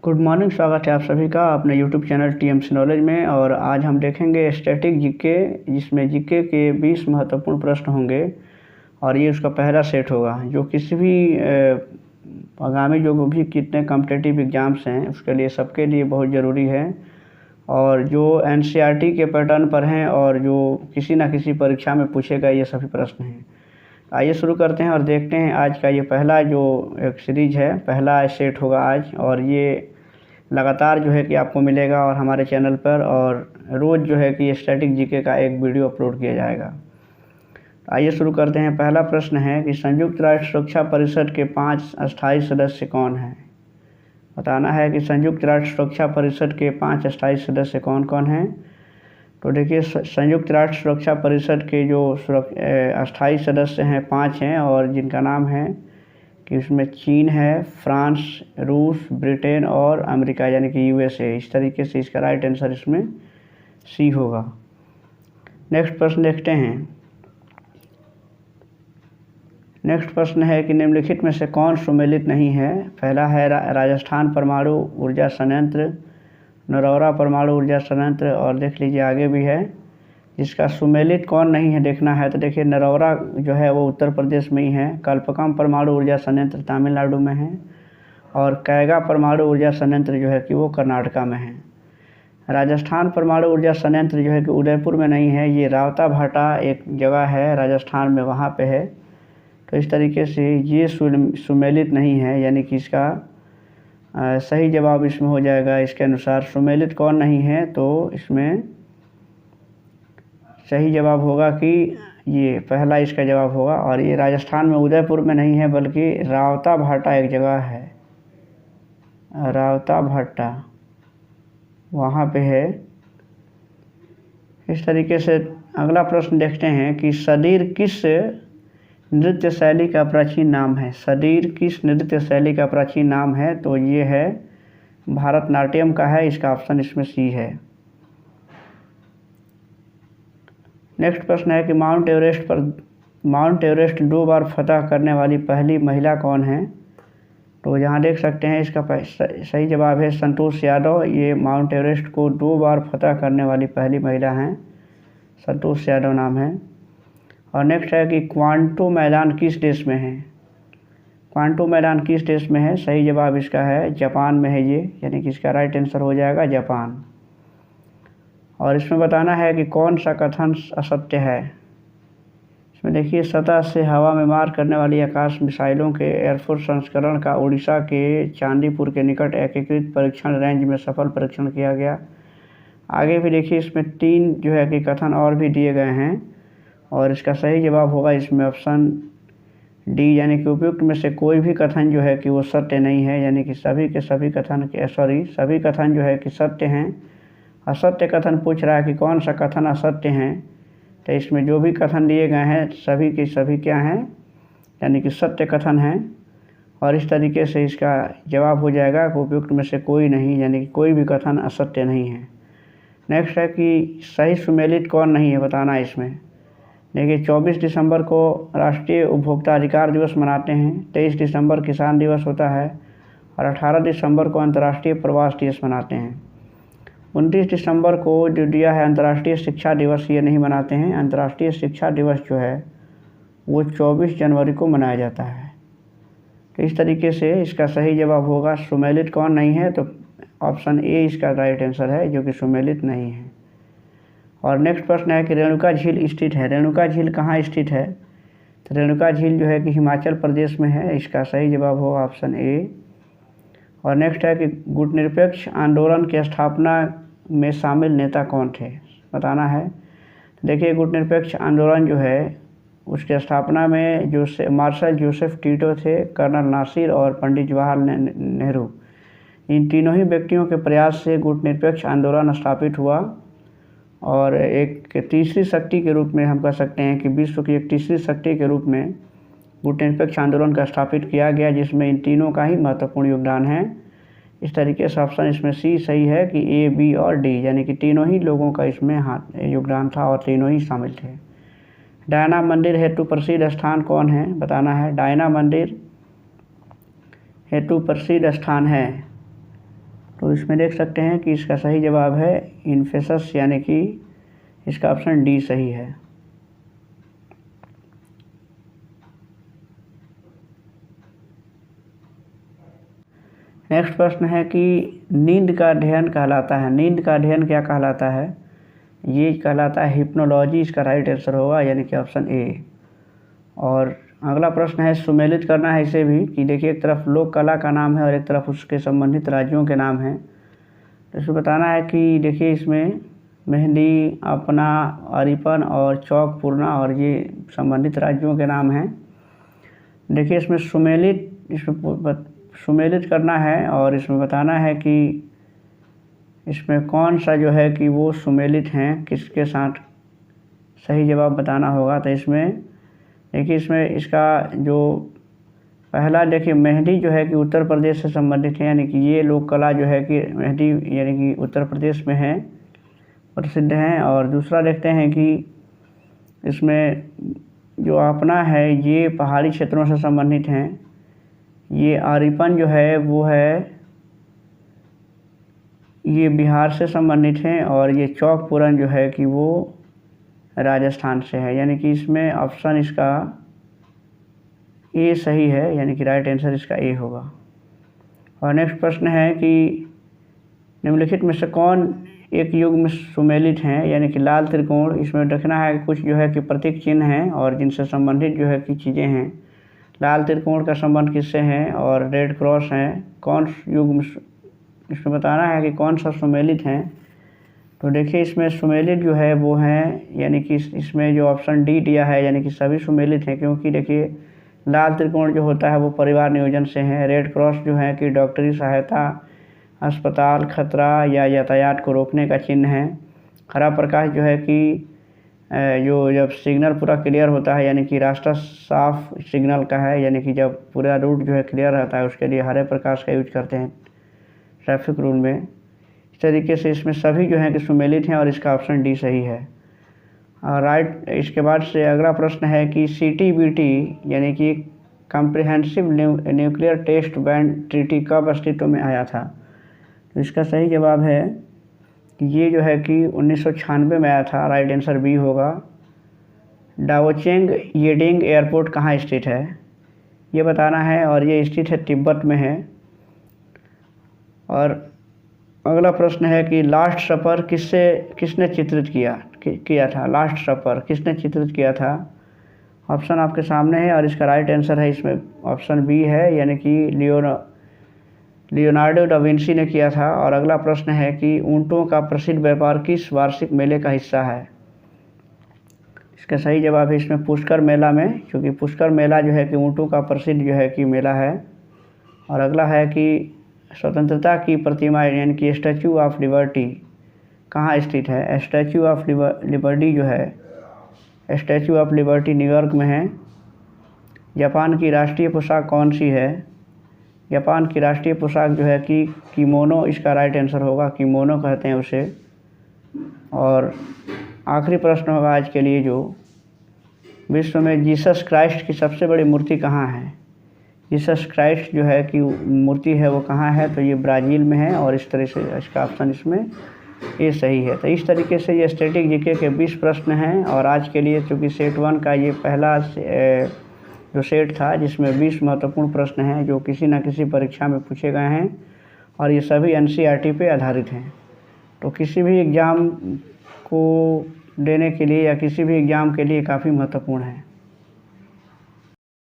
Good morning, स्वागत है आप सभी का अपने यूट्यूब चैनल टीएमसी नॉलेज में। और आज हम देखेंगे स्टैटिक जीके, जिसमें जीके के 20 महत्वपूर्ण प्रश्न होंगे और ये उसका पहला सेट होगा जो किसी भी आगामी जो भी कितने कॉम्पिटिटिव एग्ज़ाम्स हैं उसके लिए सबके लिए बहुत ज़रूरी है और जो एनसीईआरटी के पैटर्न पर हैं और जो किसी न किसी परीक्षा में पूछेगा ये सभी प्रश्न हैं। आइए शुरू करते हैं और देखते हैं आज का ये पहला जो एक सीरीज़ है, पहला सेट होगा आज और ये लगातार जो है कि आपको मिलेगा और हमारे चैनल पर और रोज़ जो है कि स्टैटिक जीके का एक वीडियो अपलोड किया जाएगा। आइए शुरू करते हैं। पहला प्रश्न है कि संयुक्त राष्ट्र सुरक्षा परिषद के 5 अस्थायी सदस्य कौन हैं। बताना है कि संयुक्त राष्ट्र सुरक्षा परिषद के 5 अस्थायी सदस्य कौन कौन हैं। तो देखिए, संयुक्त राष्ट्र सुरक्षा परिषद के जो अस्थायी सदस्य हैं 5 हैं और जिनका नाम है कि उसमें चीन है, फ्रांस, रूस, ब्रिटेन और अमेरिका यानी कि यूएसए। इस तरीके से इसका राइट आंसर इसमें सी होगा। नेक्स्ट प्रश्न देखते हैं। नेक्स्ट प्रश्न है कि निम्नलिखित में से कौन सुमेलित नहीं है। पहला है राजस्थान परमाणु ऊर्जा संयंत्र, नरौरा परमाणु ऊर्जा संयंत्र और देख लीजिए आगे भी है। जिसका सुमेलित कौन नहीं है देखना है तो देखिए, नरौरा जो है वो उत्तर प्रदेश में ही है, कल्पकम परमाणु ऊर्जा संयंत्र तमिलनाडु में है और कैगा परमाणु ऊर्जा संयंत्र जो है कि वो कर्नाटका में है। राजस्थान परमाणु ऊर्जा संयंत्र जो है कि उदयपुर में नहीं है, ये रावताभाटा एक जगह है राजस्थान में, वहाँ पे है। तो इस तरीके से ये सुमेलित नहीं है, यानी कि इसका सही जवाब इसमें हो जाएगा। इसके अनुसार सुमेलित कौन नहीं है तो इसमें सही जवाब होगा कि ये पहला इसका जवाब होगा और ये राजस्थान में उदयपुर में नहीं है बल्कि रावताभाटा एक जगह है, रावताभाटा वहाँ पे है। इस तरीके से अगला प्रश्न देखते हैं कि सदीर किस नृत्य शैली का प्राचीन नाम है। सदीर किस नृत्य शैली का प्राचीन नाम है तो ये है भारतनाट्यम का है। इसका ऑप्शन इसमें सी है। नेक्स्ट प्रश्न है कि माउंट एवरेस्ट 2 बार फतह करने वाली पहली महिला कौन है। तो यहाँ देख सकते हैं इसका सही जवाब है संतोष यादव। ये माउंट एवरेस्ट को 2 बार फतह करने वाली पहली महिला हैं, संतोष यादव नाम है। और नेक्स्ट है कि क्वांटो मैदान किस देश में है। क्वांटो मैदान किस देश में है। सही जवाब इसका है जापान में है ये, यानी कि इसका राइट आंसर हो जाएगा जापान। और इसमें बताना है कि कौन सा कथन असत्य है। इसमें देखिए, सतह से हवा में मार करने वाली आकाश मिसाइलों के एयरफोर्स संस्करण का उड़ीसा के चांदीपुर के निकट एकीकृत परीक्षण रेंज में सफल परीक्षण किया गया। आगे भी देखिए, इसमें 3 जो है कि कथन और भी दिए गए हैं और इसका सही जवाब होगा इसमें ऑप्शन डी, यानी कि उपयुक्त में से कोई भी कथन जो है कि वो सत्य नहीं है, यानी कि सभी कथन जो है कि सत्य हैं। असत्य कथन पूछ रहा है कि कौन सा कथन असत्य हैं, तो इसमें जो भी कथन दिए गए हैं सभी के सभी क्या हैं, यानी कि सत्य कथन हैं। और इस तरीके से इसका जवाब हो जाएगा कि उपयुक्त में से कोई नहीं, यानी कि कोई भी कथन असत्य नहीं है। नेक्स्ट है कि सही सुमेलित कौन नहीं है, बताना इसमें। देखिए, 24 दिसंबर को राष्ट्रीय उपभोक्ता अधिकार दिवस मनाते हैं, 23 दिसंबर किसान दिवस होता है और 18 दिसंबर को अंतर्राष्ट्रीय प्रवास दिवस मनाते हैं। 29 दिसंबर को जो दिया है अंतर्राष्ट्रीय शिक्षा दिवस, ये नहीं मनाते हैं। अंतर्राष्ट्रीय शिक्षा दिवस जो है वो 24 जनवरी को मनाया जाता है। तो इस तरीके से इसका सही जवाब होगा सुमेलित कौन नहीं है, तो ऑप्शन ए इसका राइट आंसर है जो कि सुमेलित नहीं है। और नेक्स्ट प्रश्न है कि रेणुका झील स्थित है। रेणुका झील कहाँ स्थित है। तो रेणुका झील जो है कि हिमाचल प्रदेश में है। इसका सही जवाब होगा ऑप्शन ए। और नेक्स्ट है कि गुटनिरपेक्ष आंदोलन की स्थापना में शामिल नेता कौन थे, बताना है। देखिए, गुटनिरपेक्ष आंदोलन जो है उसके स्थापना में जो मार्शल जोसेफ टीटो थे, कर्नल नासिर और पंडित जवाहरलाल नेहरू, इन तीनों ही व्यक्तियों के प्रयास से गुटनिरपेक्ष आंदोलन स्थापित हुआ और एक तीसरी शक्ति के रूप में हम कह सकते हैं कि विश्व की एक तीसरी शक्ति के रूप में गुटनिरपेक्ष आंदोलन का स्थापित किया गया, जिसमें इन तीनों का ही महत्वपूर्ण योगदान है। इस तरीके से ऑप्शन इसमें सी सही है कि ए, बी और डी, यानी कि तीनों ही लोगों का इसमें योगदान था और तीनों ही शामिल थे। डायना मंदिर हेतु प्रसिद्ध स्थान कौन है, बताना है। डायना मंदिर हेतु प्रसिद्ध स्थान है तो इसमें देख सकते हैं कि इसका सही जवाब है इन्फेसस, यानी कि इसका ऑप्शन डी सही है। नेक्स्ट प्रश्न है कि नींद का अध्ययन कहलाता है, नींद का अध्ययन क्या कहलाता है? ये कहलाता है हिप्नोलॉजी, इसका राइट आंसर होगा यानी कि ऑप्शन ए। और अगला प्रश्न है, सुमेलित करना है इसे भी, कि देखिए एक तरफ लोक कला का नाम है और एक तरफ उसके संबंधित राज्यों के नाम हैं। तो इसमें बताना है कि देखिए इसमें मेहंदी, अपना, अरिपन और चौक पूर्णा और ये संबंधित राज्यों के नाम हैं। देखिए इसमें सुमेलित करना है और इसमें बताना है कि इसमें कौन सा जो है कि वो सुमेलित हैं, किसके साथ, सही जवाब बताना होगा। तो इसमें देखिए इसमें इसका जो पहला देखिए मेहंदी जो है कि उत्तर प्रदेश से संबंधित है, यानी कि ये लोक कला जो है कि मेहंदी यानी कि उत्तर प्रदेश में है, प्रसिद्ध हैं। और दूसरा देखते हैं कि इसमें जो अपना है ये पहाड़ी क्षेत्रों से संबंधित हैं। ये आरिपन जो है वो है ये बिहार से संबंधित हैं और ये चौक पूरन जो है कि वो राजस्थान से है, यानी कि इसमें ऑप्शन इसका ए सही है, यानी कि राइट आंसर इसका ए होगा। और नेक्स्ट प्रश्न है कि निम्नलिखित में से कौन एक युग में सुमेलित हैं, यानी कि लाल त्रिकोण। इसमें देखना है कि कुछ जो है कि प्रतीक चिन्ह हैं और जिनसे संबंधित जो है कि चीज़ें हैं। लाल त्रिकोण का संबंध किससे है और रेड क्रॉस हैं, कौन युग में, इसमें बताना है कि कौन सा सुमेलित हैं। तो देखिए इसमें सुमेलित जो है वो हैं, यानी कि इसमें जो ऑप्शन डी दिया है यानी कि सभी सुमेलित हैं, क्योंकि देखिए लाल त्रिकोण जो होता है वो परिवार नियोजन से है। रेड क्रॉस जो है कि डॉक्टरी सहायता, अस्पताल, खतरा या यातायात को रोकने का चिन्ह है। हरा प्रकाश जो है कि जो जब सिग्नल पूरा क्लियर होता है, यानी कि रास्ता साफ सिग्नल का है, यानी कि जब पूरा रूट जो है क्लियर रहता है उसके लिए हरे प्रकाश का यूज करते हैं ट्रैफिक रूल में। इस तरीके से इसमें सभी जो हैं कि सुमेलित हैं और इसका ऑप्शन डी सही है। और राइट, इसके बाद से अगला प्रश्न है कि CTBT यानी कि comprehensive nuclear test ban treaty कब अस्तित्व में आया था? तो इसका सही जवाब है कि ये जो है कि 1996 में आया था, राइट आंसर बी होगा। डाओचेंग येडिंग एयरपोर्ट कहाँ स्थित है ये बताना है, और ये स्थित है तिब्बत में है। और अगला प्रश्न है कि लास्ट सफ़र किसने चित्रित किया था? लास्ट सफ़र किसने चित्रित किया था? ऑप्शन आपके सामने है और इसका राइट आंसर है इसमें ऑप्शन बी है, यानी कि लियोनार्डो दा विंसी ने किया था। और अगला प्रश्न है कि ऊँटों का प्रसिद्ध व्यापार किस वार्षिक मेले का हिस्सा है? इसका सही जवाब है इसमें पुष्कर मेला में, क्योंकि पुष्कर मेला जो है कि ऊँटों का प्रसिद्ध जो है कि मेला है। और अगला है कि स्वतंत्रता की प्रतिमा यानी कि स्टैचू ऑफ लिबर्टी कहाँ स्थित है? स्टैचू ऑफ लिबर्टी जो है, स्टैचू ऑफ लिबर्टी न्यूयॉर्क में है। जापान की राष्ट्रीय पोशाक कौन सी है? जापान की राष्ट्रीय पोशाक जो है कि किमोनो, इसका राइट आंसर होगा, किमोनो कहते हैं उसे। और आखिरी प्रश्न होगा आज के लिए, जो विश्व में जीसस क्राइस्ट की सबसे बड़ी मूर्ति कहाँ है? जीसस क्राइस्ट जो है कि मूर्ति है वो कहाँ है? तो ये ब्राज़ील में है और इस तरह से इसका ऑप्शन इसमें ये सही है। तो इस तरीके से ये स्टैटिक जीके के 20 प्रश्न हैं। और आज के लिए चूँकि सेट 1 का ये पहला जो सेट था जिसमें 20 महत्वपूर्ण प्रश्न हैं जो किसी न किसी परीक्षा में पूछे गए हैं और ये सभी NCERT पे आधारित हैं। तो किसी भी एग्ज़ाम को देने के लिए या किसी भी एग्ज़ाम के लिए काफ़ी महत्वपूर्ण है।